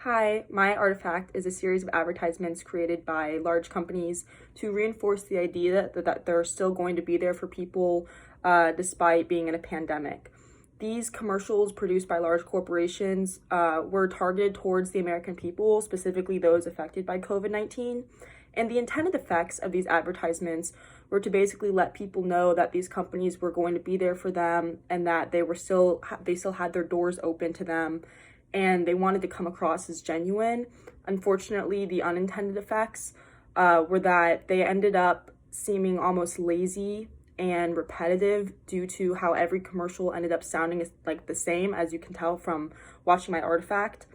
Hi, My Artifact is a series of advertisements created by large companies to reinforce the idea that they're still going to be there for people despite being in a pandemic. These commercials produced by large corporations were targeted towards the American people, specifically those affected by COVID-19. And the intended effects of these advertisements were to basically let people know that these companies were going to be there for them and that they still had their doors open to them and they wanted to come across as genuine. Unfortunately, the unintended effects were that they ended up seeming almost lazy and repetitive due to how every commercial ended up sounding like the same, as you can tell from watching My Artifact.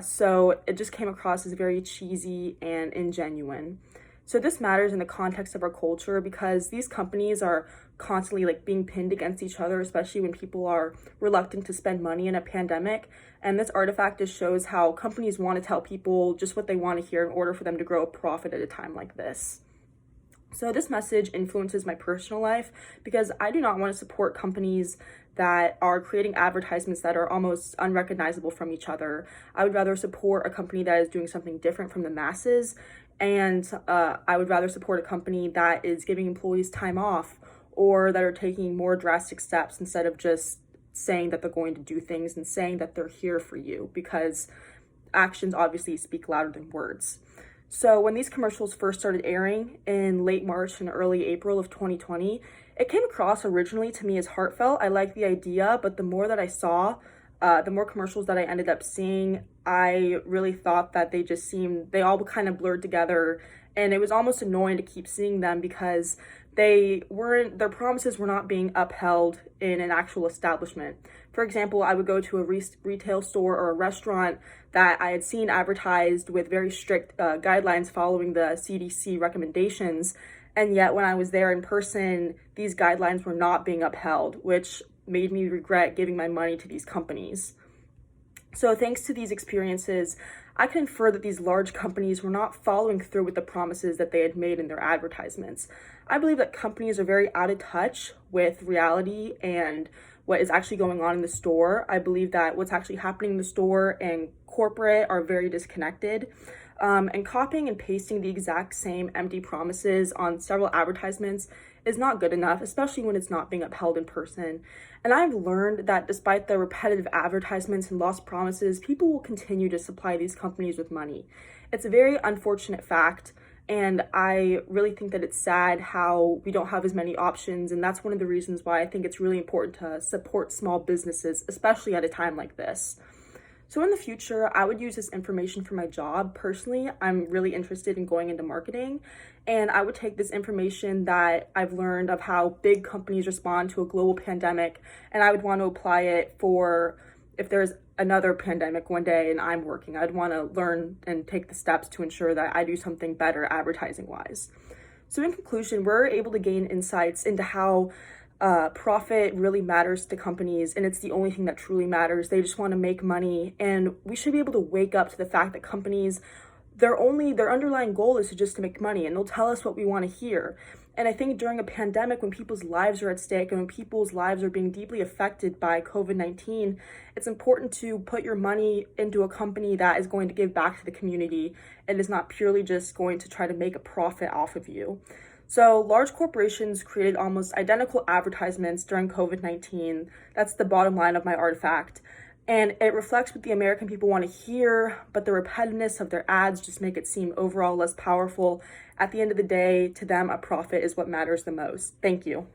So it just came across as very cheesy and ingenuine. So this matters in the context of our culture because these companies are constantly being pinned against each other, especially when people are reluctant to spend money in a pandemic. And this artifact just shows how companies want to tell people just what they want to hear in order for them to grow a profit at a time like this. So this message influences my personal life because I do not want to support companies that are creating advertisements that are almost unrecognizable from each other. I would rather support a company that is doing something different from the masses, and I would rather support a company that is giving employees time off or that are taking more drastic steps instead of just saying that they're going to do things and saying that they're here for you, because actions obviously speak louder than words. So when these commercials first started airing in late March and early April of 2020, it came across originally to me as heartfelt. I liked the idea, but the more that I saw, the more commercials that I ended up seeing, I really thought that they all kind of blurred together, and it was almost annoying to keep seeing them because their promises were not being upheld in an actual establishment. For example, I would go to a retail store or a restaurant that I had seen advertised with very strict guidelines following the CDC recommendations, and yet when I was there in person, these guidelines were not being upheld, which made me regret giving my money to these companies. So thanks to these experiences, I can infer that these large companies were not following through with the promises that they had made in their advertisements. I believe that companies are very out of touch with reality and what is actually going on in the store. I believe that what's actually happening in the store and corporate are very disconnected. And copying and pasting the exact same empty promises on several advertisements is not good enough, especially when it's not being upheld in person. And I've learned that despite the repetitive advertisements and lost promises, people will continue to supply these companies with money. It's a very unfortunate fact, and I really think that it's sad how we don't have as many options, and that's one of the reasons why I think it's really important to support small businesses, especially at a time like this. So in the future, I would use this information for my job. Personally, I'm really interested in going into marketing, and I would take this information that I've learned of how big companies respond to a global pandemic, and I would want to apply it for if there's another pandemic one day and I'm working. I'd want to learn and take the steps to ensure that I do something better advertising wise. So in conclusion, we're able to gain insights into how profit really matters to companies, and it's the only thing that truly matters. They just want to make money, and we should be able to wake up to the fact that companies, their underlying goal is to make money, and they'll tell us what we want to hear. And I think during a pandemic, when people's lives are at stake and when people's lives are being deeply affected by COVID-19, it's important to put your money into a company that is going to give back to the community and is not purely just going to try to make a profit off of you. So large corporations created almost identical advertisements during COVID-19. That's the bottom line of My Artifact. And it reflects what the American people want to hear, but the repetitiveness of their ads just make it seem overall less powerful. At the end of the day, to them, a profit is what matters the most. Thank you.